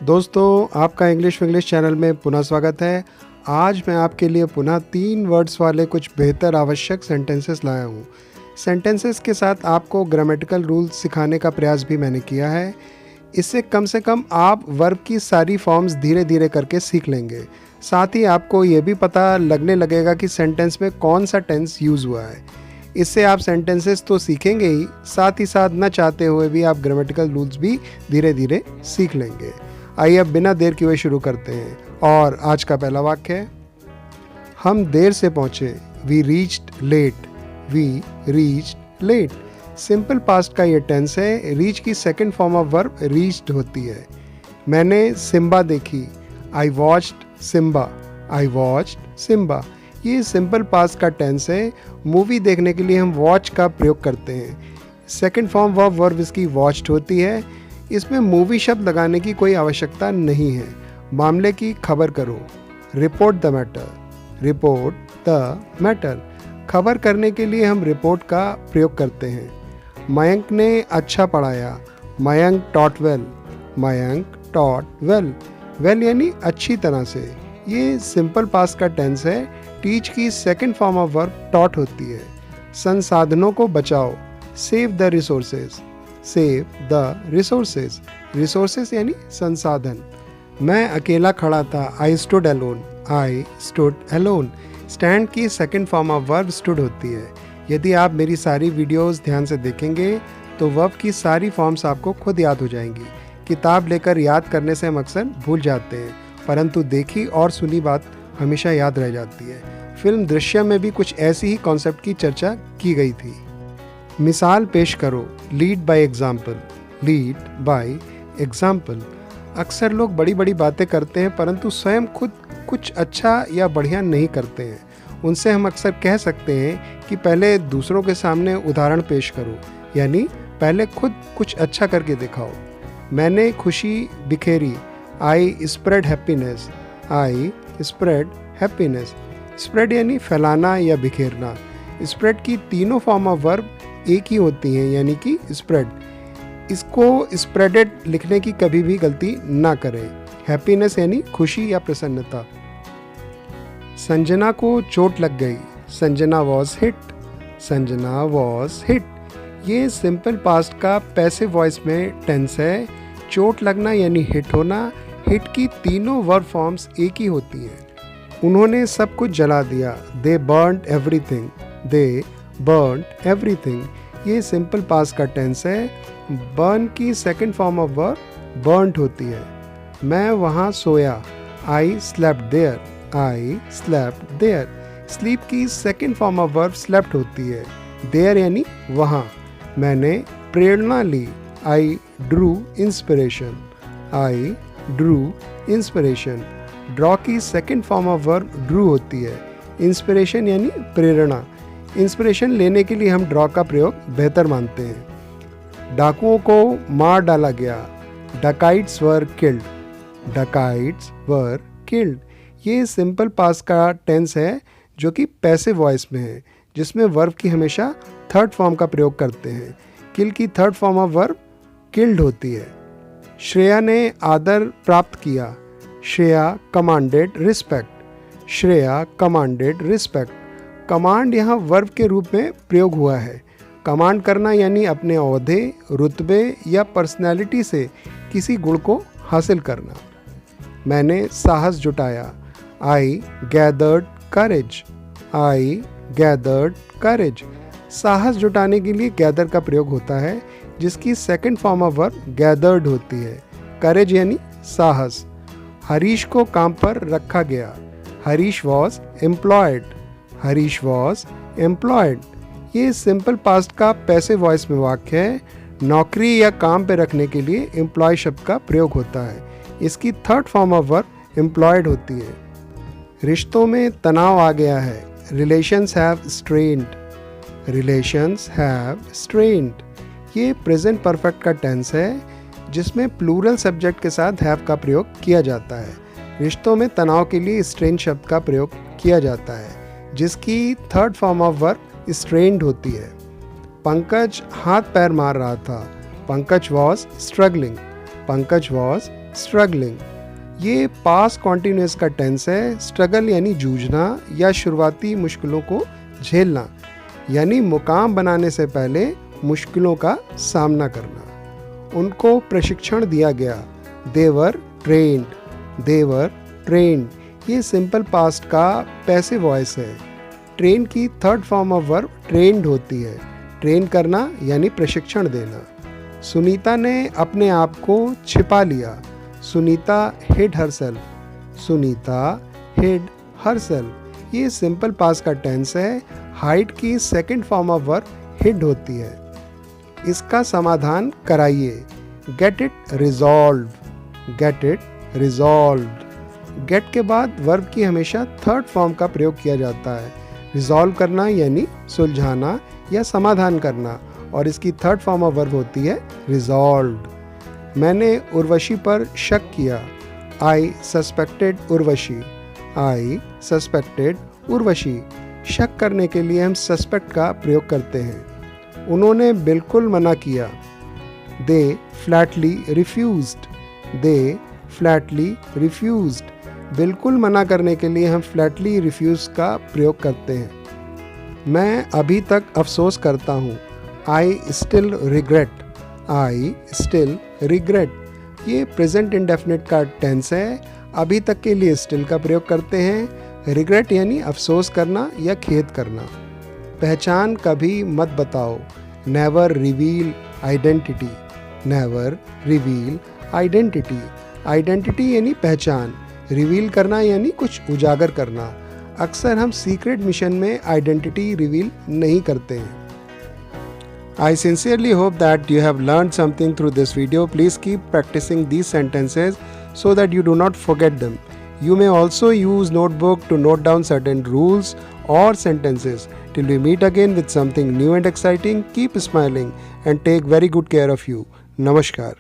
दोस्तों, आपका English channel में पुनः स्वागत है। आज मैं आपके लिए पुनः 3 वर्ड्स वाले कुछ बेहतर आवश्यक सेंटेंसेस लाया हूँ। सेंटेंसेस के साथ आपको ग्रामेटिकल रूल्स सिखाने का प्रयास भी मैंने किया है। इससे कम से कम आप वर्ब की सारी फॉर्म्स धीरे धीरे करके सीख लेंगे। साथ ही आपको ये भी पता लगने लगेगा कि सेंटेंस में कौन सा टेंस यूज़ हुआ है। इससे आप सेंटेंसेस तो सीखेंगे ही, साथ ही साथ न चाहते हुए भी आप ग्रामेटिकल रूल्स भी धीरे धीरे सीख लेंगे। आइए अब बिना देर किए शुरू करते हैं। और आज का पहला वाक्य है, हम देर से पहुँचे। We reached late. We reached late. Simple past का ये टेंस है। रीच की second form of verb reached होती है। मैंने सिम्बा देखी। I watched Simba. I watched Simba. ये सिंपल पास्ट का टेंस है। मूवी देखने के लिए हम वॉच का प्रयोग करते हैं। सेकंड फॉर्म ऑफ वर्ब इसकी वॉच्ड होती है। इसमें मूवी शब्द लगाने की कोई आवश्यकता नहीं है। मामले की खबर करो। Report the matter. Report the matter. खबर करने के लिए हम रिपोर्ट का प्रयोग करते हैं। मयंक ने अच्छा पढ़ाया। Mayank taught well. Mayank taught well. Well यानी अच्छी तरह से। ये सिंपल पास्ट का टेंस है। टीच की second form of verb taught होती है। संसाधनों को बचाओ। Save the resources. Save the resources. Resources यानी संसाधन। मैं अकेला खड़ा था। I stood alone. I stood alone. Stand की second form of verb stood होती है। यदि आप मेरी सारी वीडियोस ध्यान से देखेंगे तो वर्ब की सारी फॉर्म्स आपको खुद याद हो जाएंगी। किताब लेकर याद करने से हम अक्सर भूल जाते हैं, परंतु देखी और सुनी बात हमेशा याद रह जाती है। फिल्म दृश्यम में भी कुछ ऐसी ही कॉन्सेप्ट की चर्चा की गई थी। मिसाल पेश करो। Lead by example. Lead by example. अक्सर लोग बड़ी बड़ी बातें करते हैं परंतु स्वयं खुद कुछ अच्छा या बढ़िया नहीं करते हैं। उनसे हम अक्सर कह सकते हैं कि पहले दूसरों के सामने उदाहरण पेश करो, यानी पहले खुद कुछ अच्छा करके दिखाओ। मैंने खुशी बिखेरी। I spread happiness. I spread happiness. Spread यानी फैलाना या बिखेरना। स्प्रेड की तीनों फॉर्म ऑफ वर्ब एक ही होती हैं, यानी कि स्प्रेड। इसको स्प्रेडेड लिखने की कभी भी गलती ना करें। हैप्पीनेस यानी खुशी या प्रसन्नता। संजना को चोट लग गई। Sanjana was hit. Sanjana was hit. ये सिंपल पास्ट का पैसिव वॉइस में टेंस है। चोट लगना यानी हिट होना। हिट की तीनों वर्ब फॉर्म्स एक ही होती हैं। उन्होंने सब कुछ जला दिया। They burned everything. They burned everything. ये सिंपल पास्ट का टेंस है। बर्न की second form of verb burned होती है। मैं वहाँ सोया। I slept there. I slept there. Sleep की second form of verb slept होती है। देयर यानी वहाँ। मैंने प्रेरणा ली। I drew inspiration. I drew inspiration. Draw की second form of verb drew होती है। इंस्पिरेशन यानी प्रेरणा। इंस्पिरेशन लेने के लिए हम ड्रॉ का प्रयोग बेहतर मानते हैं। डाकुओं को मार डाला गया। Dacoits were killed. Dacoits were killed. ये सिंपल पास्ट का टेंस है जो कि पैसिव वॉइस में है, जिसमें वर्ब की हमेशा थर्ड फॉर्म का प्रयोग करते हैं। किल की third form of verb killed होती है। श्रेया ने आदर प्राप्त किया। Shreya commanded respect. Shreya commanded respect. Command यहाँ वर्ब के रूप में प्रयोग हुआ है। कमांड करना यानी अपने ओहदे, रुतबे या पर्सनैलिटी से किसी गुण को हासिल करना। मैंने साहस जुटाया। I gathered courage. I gathered करेज। साहस जुटाने के लिए गैदर का प्रयोग होता है, जिसकी second form of verb gathered होती है। करेज यानी साहस। हरीश को काम पर रखा गया। Harish was employed. Harish was employed. ये सिंपल पास्ट का पैसिव वॉइस में वाक्य है। नौकरी या काम पे रखने के लिए एम्प्लॉय शब्द का प्रयोग होता है। इसकी third form of verb employed होती है। रिश्तों में तनाव आ गया है। Relations have strained. Relations have strained. ये प्रेजेंट परफेक्ट का टेंस है, जिसमें प्लूरल सब्जेक्ट के साथ हैव का प्रयोग किया जाता है। रिश्तों में तनाव के लिए स्ट्रेन शब्द का प्रयोग किया जाता है, जिसकी third form of verb strained होती है। पंकज हाथ पैर मार रहा था। Pankaj was struggling. Pankaj was struggling, ये पास्ट कॉन्टिन्यूस का टेंस है। स्ट्रगल यानी जूझना या शुरुआती मुश्किलों को झेलना, यानी मुकाम बनाने से पहले मुश्किलों का सामना करना। उनको प्रशिक्षण दिया गया, देवर ट्रेंड, देवर ट्रेंड, ये सिंपल पास्ट का पैसिव वॉइस है। ट्रेन की third form of verb trend होती है, ट्रेन करना यानी प्रशिक्षण देना। सुनीता ने अपने आप को छिपा लिया, Sunita hid herself, Sunita hid herself, ये सिंपल पास्ट का टेंस है। हाइड की second form of verb hid होती है। इसका समाधान कराइए, get it resolve, get it resolve. Get के बाद वर्ब की हमेशा थर्ड फॉर्म का प्रयोग किया जाता है। रिजॉल्व करना यानी सुलझाना या समाधान करना, और इसकी थर्ड फॉर्म ऑफ वर्ब होती है रिजॉल्व्ड। मैंने उर्वशी पर शक किया, आई सस्पेक्टेड उर्वशी, आई सस्पेक्टेड उर्वशी। शक करने के लिए हम सस्पेक्ट का प्रयोग करते हैं। उन्होंने बिल्कुल मना किया, दे फ्लैटली रिफ्यूज्ड, दे फ्लैटली रिफ्यूज्ड। बिल्कुल मना करने के लिए हम फ्लैटली रिफ्यूज का प्रयोग करते हैं। मैं अभी तक अफसोस करता हूँ, I still regret, I still regret. ये प्रेजेंट इंडेफिनिट का टेंस है। अभी तक के लिए स्टिल का प्रयोग करते हैं। रिग्रेट यानी अफसोस करना या खेद करना। पहचान कभी मत बताओ, never reveal identity, never reveal identity. Identity यानी पहचान, रिवील करना यानी कुछ उजागर करना। अक्सर हम सीक्रेट मिशन में आइडेंटिटी रिवील नहीं करते हैं। I sincerely hope that you have learned something through this video. Please keep practicing these sentences so that you do not forget them. You may also use notebook to note down certain rules or sentences. Till we meet again with something new and exciting, keep smiling and take very good care of you. Namaskar.